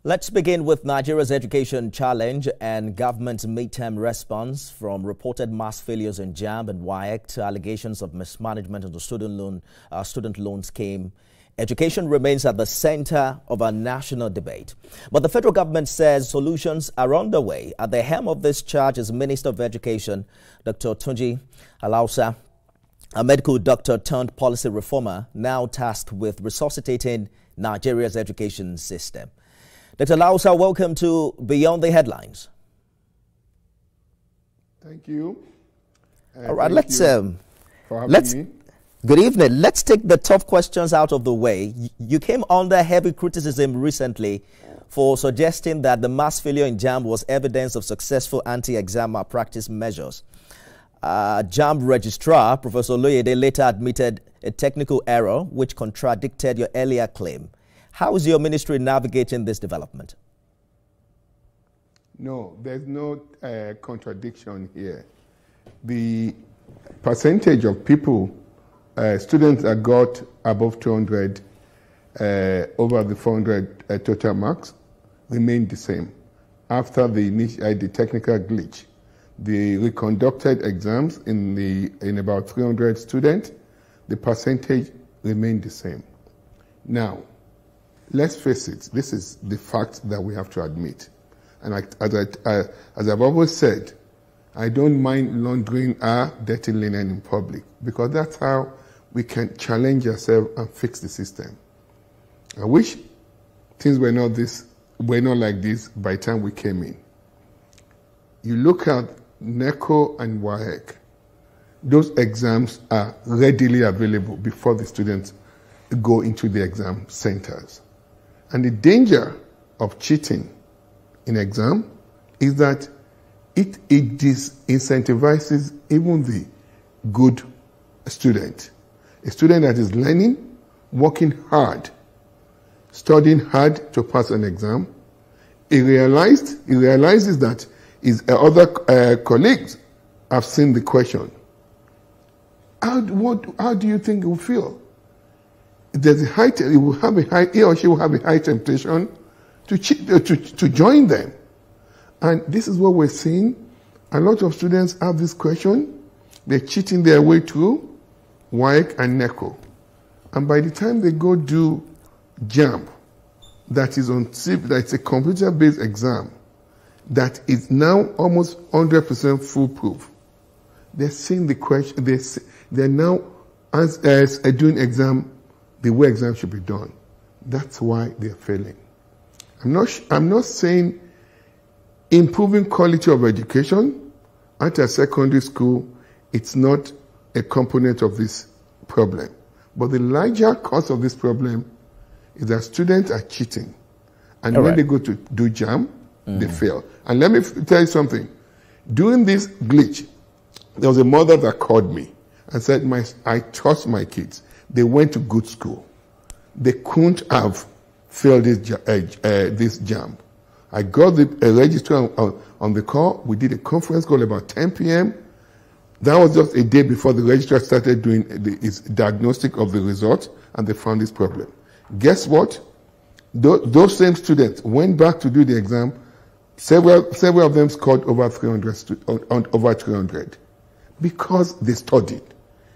Let's begin with Nigeria's education challenge and government's midterm response from reported mass failures in JAMB and WAEC to allegations of mismanagement in the student loan scheme. Education remains at the center of our national debate. But the federal government says solutions are underway. At the helm of this charge is Minister of Education, Dr. Tunji Alausa, a medical doctor turned policy reformer, now tasked with resuscitating Nigeria's education system. Dr. Alausa, welcome to Beyond the Headlines. Thank you. All right, let's for having me. Good evening. Let's take the tough questions out of the way. You came under heavy criticism recently for suggesting that the mass failure in JAMB was evidence of successful anti-exam malpractice measures. JAMB registrar, Professor Loyede, later admitted a technical error which contradicted your earlier claim. How is your ministry navigating this development? No, there's no contradiction here. The percentage of people, students that got above 200 over the 400 total marks remained the same. After the technical glitch, the reconducted exams in about 300 students, the percentage remained the same. Now, let's face it, this is the fact that we have to admit. And as I've always said, I don't mind laundering our dirty linen in public because that's how we can challenge ourselves and fix the system. I wish things were not like this by the time we came in. You look at NECO and WAEC, those exams are readily available before the students go into the exam centers. And the danger of cheating in exam is that it disincentivizes even the good student. A student that is learning, working hard, studying hard to pass an exam, he realizes that his other colleagues have seen the question. How do you think he will feel? There's a he or she will have a high temptation to join them. And this is what we're seeing. A lot of students have this question. They're cheating their way through WAEC and NECO. And by the time they go do JAMB, that's a computer-based exam, that is now almost 100% foolproof. They're seeing the question, they're now doing exam the way exams should be done. That's why they're failing. I'm not saying improving quality of education at a secondary school, it's not a component of this problem. But the larger cause of this problem is that students are cheating. And when they go to do JAM, they fail. And let me tell you something. During this glitch, there was a mother that called me and said, I trust my kids. They went to good school. They couldn't have failed this JAM. I got the registrar on the call. We did a conference call about 10 p.m. That was just a day before the registrar started doing his diagnostic of the results, and they found this problem. Guess what? Those same students went back to do the exam. Several of them scored over 300 because they studied.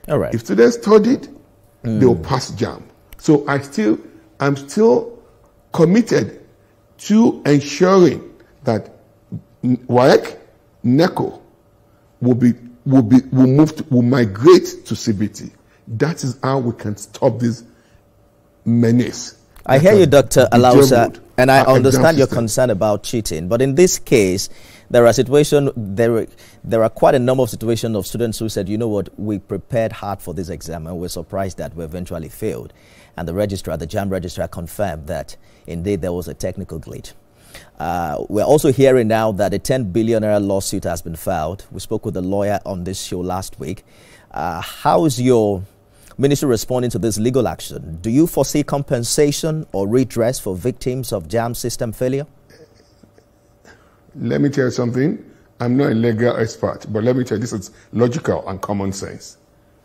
All right. If students studied, they will pass JAM. So I'm still committed to ensuring that WAEC, NECO will migrate to CBT. That is how we can stop this menace. I hear you, Dr. Alausa, and I understand your concern about cheating. But in this case, there are quite a number of situations of students who said, you know what, we prepared hard for this exam and we're surprised that we eventually failed. And the JAMB registrar confirmed that indeed there was a technical glitch. We're also hearing now that a 10 billion naira lawsuit has been filed. We spoke with a lawyer on this show last week. How is your ministry responding to this legal action? Do you foresee compensation or redress for victims of JAMB system failure? Let me tell you something. I'm not a legal expert, but let me tell you, this is logical and common sense.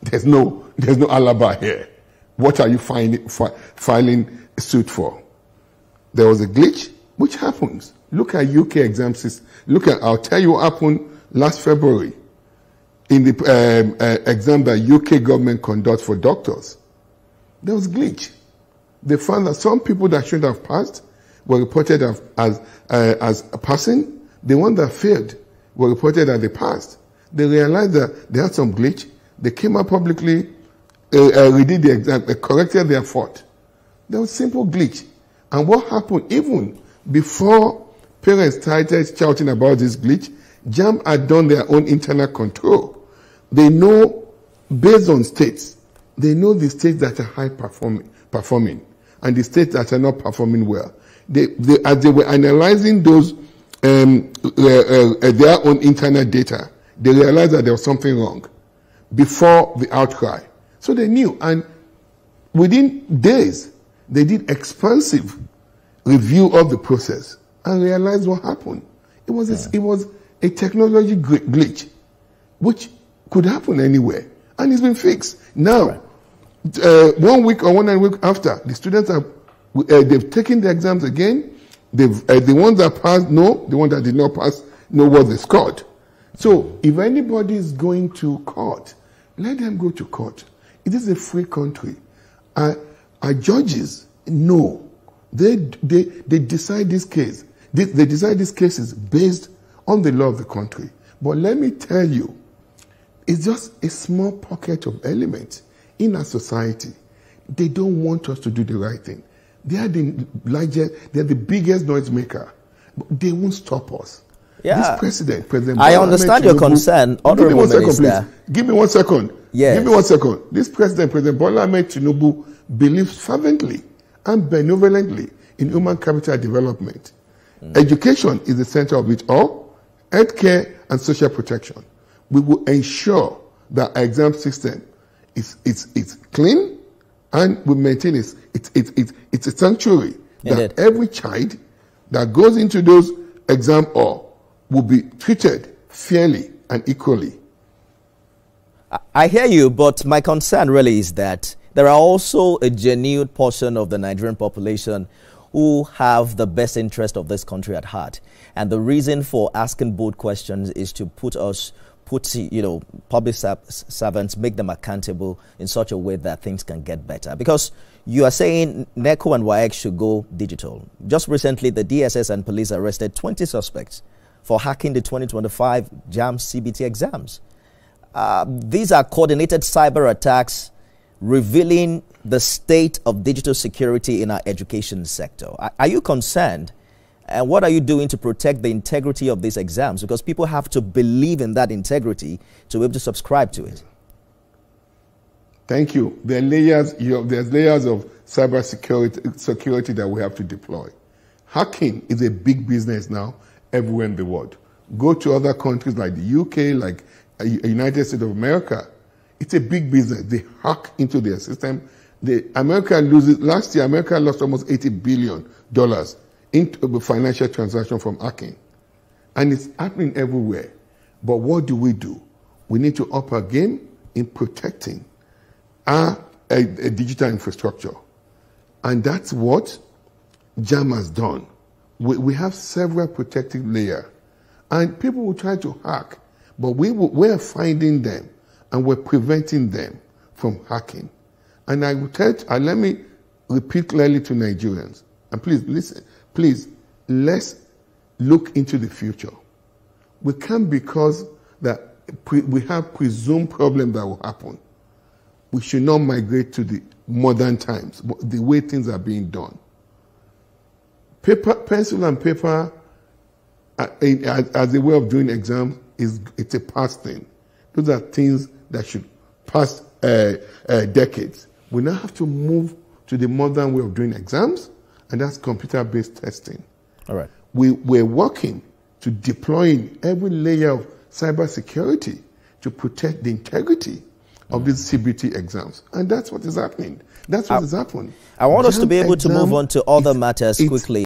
There's no alibi here. What are you filing a suit for? There was a glitch. which happens. Look at UK exam system. I'll tell you what happened last February in the exam that UK government conducts for doctors. There was glitch. They found that some people that shouldn't have passed were reported as passing. The ones that failed were reported as they passed. They realized that they had some glitch. They came out publicly, redid the exam, corrected their fault. There was simple glitch. And what happened, even before parents started shouting about this glitch, JAMB had done their own internal control. They know, based on states, they know the states that are high performing and the states that are not performing well. As they were analyzing those their own internal data, they realized that there was something wrong before the outcry. So they knew, and within days, they did expansive review of the process and realized what happened. It was a technology glitch, which could happen anywhere, and it's been fixed. Now, 1 week or 1 week after, the students have they've taken the exams again. The ones that passed know, the ones that did not pass know what they scored. So if anybody is going to court, let them go to court. It is a free country. Our judges know. They decide this case. They decide these cases based on the law of the country. But let me tell you, it's just a small pocket of elements in our society. They don't want us to do the right thing. They are the largest, they are the biggest noise maker. But they won't stop us. Yeah. This President I understand your concern. Give me 1 second, please. Give me 1 second. Yes. Give me 1 second. This President Bola Ahmed Tinubu, believes fervently and benevolently in human capital development. Education is the center of it all. Healthcare and social protection. We will ensure that our exam system is clean, and we maintain it's a sanctuary that every child that goes into those exam hall will be treated fairly and equally. I hear you, but my concern really is that there are also a genuine portion of the Nigerian population who have the best interest of this country at heart. And the reason for asking bold questions is to put public servants, make them accountable in such a way that things can get better. Because you are saying NECO and WAEC should go digital. Just recently, the DSS and police arrested 20 suspects for hacking the 2025 JAMB CBT exams. These are coordinated cyber attacks revealing the state of digital security in our education sector. Are you concerned? And what are you doing to protect the integrity of these exams? Because people have to believe in that integrity to be able to subscribe to it. Thank you. There are layers, there's layers of cyber security that we have to deploy. Hacking is a big business now everywhere in the world. Go to other countries like the UK, like United States of America. It's a big business. They hack into their system. Last year, America lost almost $80 billion into the financial transaction from hacking. And it's happening everywhere. But what do? We need to up our game in protecting our digital infrastructure. And that's what JAMB has done. We have several protective layers. And people will try to hack, but we're finding them and we're preventing them from hacking. And I will let me repeat clearly to Nigerians, and please listen, please, let's look into the future. We can't, because that we have presumed problem that will happen. We should not migrate to the modern times, the way things are being done. Pencil and paper as a way of doing exams it's a past thing. Those are things that should pass decades. We now have to move to the modern way of doing exams, and that's computer-based testing. All right. We're working to deploying every layer of cybersecurity to protect the integrity of these CBT exams. And that's what is happening. That's what has happened. I want us to be able to move on to other matters quickly.